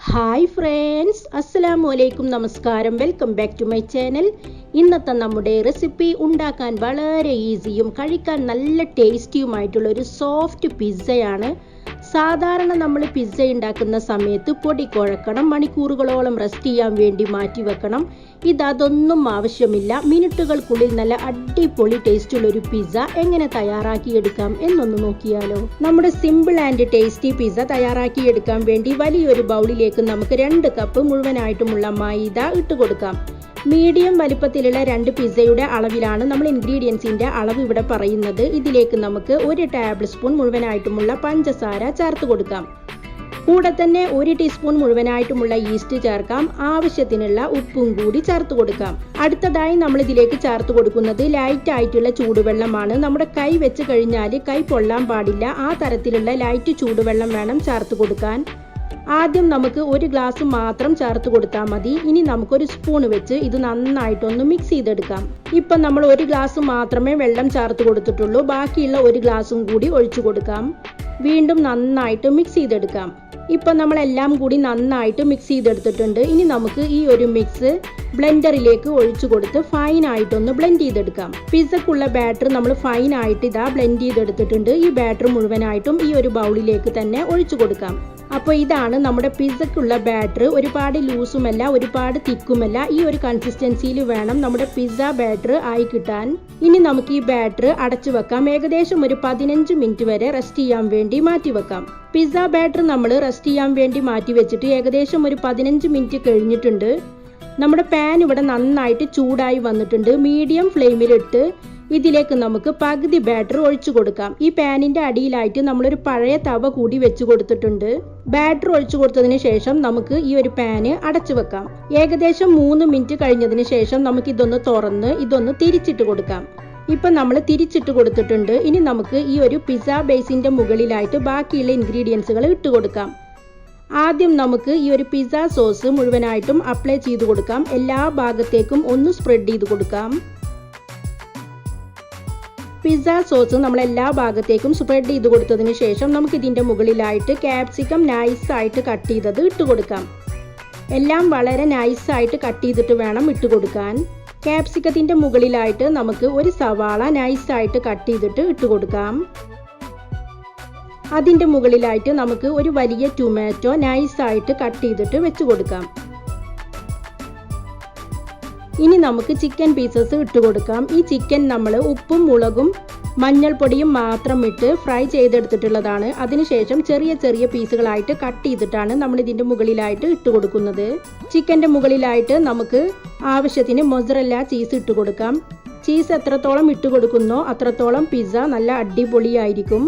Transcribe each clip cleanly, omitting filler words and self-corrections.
Hi friends, അസ്സലാമു നമസ്കാരം. Welcome back to my channel. ഇന്നത്തെ നമ്മുടെ റെസിപ്പി ഉണ്ടാക്കാൻ വളരെ ഈസിയും കഴിക്കാൻ നല്ല ടേസ്റ്റിയുമായിട്ടുള്ള ഒരു സോഫ്റ്റ് പിസ്സയാണ്. സാധാരണ നമ്മൾ പിസ്സ ഉണ്ടാക്കുന്ന സമയത്ത് പൊടി കുഴക്കണം, മണിക്കൂറുകളോളം റെസ്റ്റ് ചെയ്യാൻ വേണ്ടി മാറ്റി വെക്കണം. അതൊന്നും ആവശ്യമില്ല. മിനിറ്റുകൾക്കുള്ളിൽ നല്ല അടിപൊളി ടേസ്റ്റുള്ള ഒരു പിസ്സ എങ്ങനെ തയ്യാറാക്കിയെടുക്കാം എന്നൊന്ന് നോക്കിയാലോ. നമ്മുടെ സിമ്പിൾ ആൻഡ് ടേസ്റ്റി പിസ്സ തയ്യാറാക്കിയെടുക്കാൻ വേണ്ടി വലിയൊരു ബൗളിലേക്ക് നമുക്ക് 2 കപ്പ് മുഴുവനായിട്ടുമുള്ള മൈദ ഇട്ട് കൊടുക്കാം. മീഡിയം വലിപ്പത്തിലുള്ള 2 പിസ്സയുടെ അളവിലാണ് നമ്മൾ ഇൻഗ്രീഡിയൻസിന്റെ അളവ് ഇവിടെ പറയുന്നത്. ഇതിലേക്ക് നമുക്ക് 1 ടേബിൾ സ്പൂൺ മുഴുവനായിട്ടുമുള്ള പഞ്ചസാര ചേർത്ത് കൊടുക്കാം. കൂടെ തന്നെ 1 ടീസ്പൂൺ മുഴുവനായിട്ടുമുള്ള ഈസ്റ്റ് ചേർക്കാം. ആവശ്യത്തിനുള്ള ഉപ്പും കൂടി ചേർത്ത് കൊടുക്കാം. അടുത്തതായി നമ്മൾ ഇതിലേക്ക് ചേർത്ത് കൊടുക്കുന്നത് ലൈറ്റ് ആയിട്ടുള്ള ചൂടുവെള്ളമാണ്. നമ്മുടെ കൈ വെച്ച് കഴിഞ്ഞാൽ കൈ പൊള്ളാൻ പാടില്ല. ആ തരത്തിലുള്ള ലൈറ്റ് ചൂടുവെള്ളം വേണം ചേർത്ത് കൊടുക്കാൻ. ആദ്യം നമുക്ക് 1 ഗ്ലാസ് മാത്രം ചേർത്ത് കൊടുത്താൽ മതി. ഇനി നമുക്കൊരു സ്പൂൺ വെച്ച് ഇത് നന്നായിട്ടൊന്ന് മിക്സ് ചെയ്തെടുക്കാം. ഇപ്പം നമ്മൾ 1 ഗ്ലാസ് മാത്രമേ വെള്ളം ചേർത്ത് കൊടുത്തിട്ടുള്ളൂ. ബാക്കിയുള്ള 1 ഗ്ലാസും കൂടി ഒഴിച്ചു കൊടുക്കാം. വീണ്ടും നന്നായിട്ട് മിക്സ് ചെയ്തെടുക്കാം. ഇപ്പം നമ്മളെല്ലാം കൂടി നന്നായിട്ട് മിക്സ് ചെയ്തെടുത്തിട്ടുണ്ട്. ഇനി നമുക്ക് ഈ ഒരു മിക്സ് ബ്ലെൻഡറിലേക്ക് ഒഴിച്ചു കൊടുത്ത് ഫൈനായിട്ടൊന്ന് ബ്ലെൻഡ് ചെയ്തെടുക്കാം. പിസ്സക്കുള്ള ബാറ്റർ നമ്മൾ ഫൈനായിട്ട് ബ്ലെൻഡ് ചെയ്തെടുത്തിട്ടുണ്ട്. ഈ ബാറ്റർ മുഴുവനായിട്ടും ഈ ഒരു ബൗളിലേക്ക് തന്നെ ഒഴിച്ചു കൊടുക്കാം. അപ്പോൾ ഇതാണ് നമ്മുടെ പിസ്സക്കുള്ള ബാറ്റർ. ഒരുപാട് ലൂസുമല്ല, ഒരുപാട് തിക്കുമല്ല. ഈ ഒരു കൺസിസ്റ്റൻസിയിൽ വേണം നമ്മുടെ പിസ്സ ബാറ്റർ ആയി കിട്ടാൻ. ഇനി നമുക്ക് ഈ ബാറ്റർ അടച്ചു വെക്കാം. ഏകദേശം ഒരു 15 മിനിറ്റ് വരെ റെസ്റ്റ് ചെയ്യാൻ വേണ്ടി മാറ്റി വെക്കാം. പിസ്സ ബാറ്റർ നമ്മൾ റെസ്റ്റ് ചെയ്യാൻ വേണ്ടി മാറ്റി വെച്ചിട്ട് ഏകദേശം ഒരു 15 മിനിറ്റ് കഴിഞ്ഞിട്ടുണ്ട്. നമ്മുടെ പാൻ ഇവിടെ നന്നായിട്ട് ചൂടായി വന്നിട്ടുണ്ട്. മീഡിയം ഫ്ലെയിമിലിട്ട് ഇതിലേക്ക് നമുക്ക് പകുതി ബാറ്റർ ഒഴിച്ചു കൊടുക്കാം. ഈ പാനിന്റെ അടിയിലായിട്ട് നമ്മളൊരു പഴയ തവ കൂടി വെച്ച് കൊടുത്തിട്ടുണ്ട്. ബാറ്റർ ഒഴിച്ചു കൊടുത്തതിന് ശേഷം നമുക്ക് ഈ ഒരു പാന് അടച്ചു വെക്കാം. ഏകദേശം 3 മിനിറ്റ് കഴിഞ്ഞതിന് ശേഷം നമുക്ക് ഇതൊന്ന് തുറന്ന് ഇതൊന്ന് തിരിച്ചിട്ട് കൊടുക്കാം. ഇപ്പം നമ്മൾ തിരിച്ചിട്ട് കൊടുത്തിട്ടുണ്ട്. ഇനി നമുക്ക് ഈ ഒരു പിസ്സ ബേസിന്റെ മുകളിലായിട്ട് ബാക്കിയുള്ള ഇൻഗ്രീഡിയൻസുകൾ ഇട്ട് കൊടുക്കാം. ആദ്യം നമുക്ക് ഈ ഒരു പിസ്സ സോസ് മുഴുവനായിട്ടും അപ്ലൈ ചെയ്ത് കൊടുക്കാം. എല്ലാ ഭാഗത്തേക്കും ഒന്ന് സ്പ്രെഡ് ചെയ്ത് കൊടുക്കാം. പിസ്സ സോസ് നമ്മൾ എല്ലാ ഭാഗത്തേക്കും സ്പ്രെഡ് ചെയ്ത് കൊടുത്തതിന് ശേഷം നമുക്ക് ഇതിൻ്റെ മുകളിലായിട്ട് ക്യാപ്സിക്കം നൈസായിട്ട് കട്ട് ചെയ്തത് ഇട്ട് കൊടുക്കാം. എല്ലാം വളരെ നൈസായിട്ട് കട്ട് ചെയ്തിട്ട് വേണം ഇട്ട് കൊടുക്കാൻ. ക്യാപ്സിക്കത്തിൻ്റെ മുകളിലായിട്ട് നമുക്ക് ഒരു സവാള നൈസായിട്ട് കട്ട് ചെയ്തിട്ട് ഇട്ട് കൊടുക്കാം. അതിൻ്റെ മുകളിലായിട്ട് നമുക്ക് ഒരു വലിയ ടൊമാറ്റോ നൈസായിട്ട് കട്ട് ചെയ്തിട്ട് വെച്ച് കൊടുക്കാം. ഇനി നമുക്ക് ചിക്കൻ പീസസ് ഇട്ട് കൊടുക്കാം. ഈ ചിക്കൻ നമ്മൾ ഉപ്പും മുളകും മഞ്ഞൾപ്പൊടിയും മാത്രം ഇട്ട് ഫ്രൈ ചെയ്തെടുത്തിട്ടുള്ളതാണ്. അതിനുശേഷം ചെറിയ ചെറിയ പീസുകളായിട്ട് കട്ട് ചെയ്തിട്ടാണ് നമ്മൾ ഇതിൻ്റെ മുകളിലായിട്ട് ഇട്ട് കൊടുക്കുന്നത്. ചിക്കൻ്റെ മുകളിലായിട്ട് നമുക്ക് ആവശ്യത്തിന് മൊസറല്ല ചീസ് ഇട്ട് കൊടുക്കാം. ചീസ് എത്രത്തോളം ഇട്ട് കൊടുക്കുന്നോ അത്രത്തോളം പിസ്സ നല്ല അടിപൊളിയായിരിക്കും.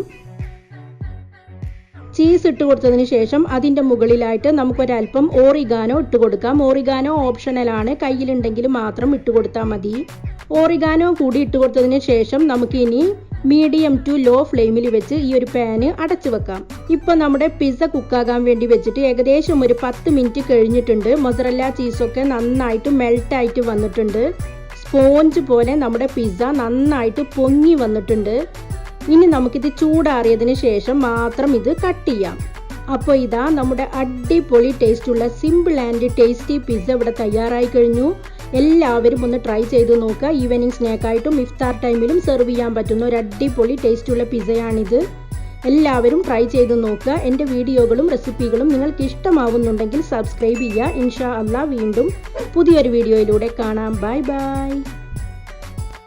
ചീസ് ഇട്ട് കൊടുത്തതിന് ശേഷം അതിൻ്റെ മുകളിലായിട്ട് നമുക്കൊരൽപ്പം ഓറിഗാനോ ഇട്ട് കൊടുക്കാം. ഓറിഗാനോ ഓപ്ഷണലാണ്, കയ്യിലുണ്ടെങ്കിൽ മാത്രം ഇട്ട് കൊടുത്താൽ മതി. ഓറിഗാനോ കൂടി ഇട്ട് കൊടുത്തതിന് ശേഷം നമുക്ക് ഇനി മീഡിയം ടു ലോ ഫ്ലെയിമിൽ വെച്ച് ഈ ഒരു പാന് അടച്ചു വെക്കാം. ഇപ്പം നമ്മുടെ പിസ്സ കുക്കാകാൻ വേണ്ടി വെച്ചിട്ട് ഏകദേശം ഒരു 10 മിനിറ്റ് കഴിഞ്ഞിട്ടുണ്ട്. മൊസറല്ല ചീസൊക്കെ നന്നായിട്ട് മെൽട്ടായിട്ട് വന്നിട്ടുണ്ട്. സ്പോഞ്ച് പോലെ നമ്മുടെ പിസ്സ നന്നായിട്ട് പൊങ്ങി വന്നിട്ടുണ്ട്. ഇനി നമുക്കിത് ചൂടാറിയതിന് ശേഷം മാത്രം ഇത് കട്ട് ചെയ്യാം. അപ്പോൾ ഇതാ നമ്മുടെ അടിപൊളി ടേസ്റ്റുള്ള സിമ്പിൾ ആൻഡ് ടേസ്റ്റി പിസ്സ ഇവിടെ തയ്യാറായി കഴിഞ്ഞു. എല്ലാവരും ഒന്ന് ട്രൈ ചെയ്ത് നോക്കുക. ഈവനിങ് സ്നാക്കായിട്ടും ഇഫ്താർ ടൈമിലും സെർവ് ചെയ്യാൻ പറ്റുന്ന ഒരു അടിപൊളി ടേസ്റ്റുള്ള പിസ്സയാണിത്. എല്ലാവരും ട്രൈ ചെയ്ത് നോക്കുക. എൻ്റെ വീഡിയോകളും റെസിപ്പികളും നിങ്ങൾക്ക് ഇഷ്ടമാവുന്നുണ്ടെങ്കിൽ സബ്സ്ക്രൈബ് ചെയ്യുക. ഇൻഷാ അല്ലാ വീണ്ടും പുതിയൊരു വീഡിയോയിലൂടെ കാണാം. Bye bye.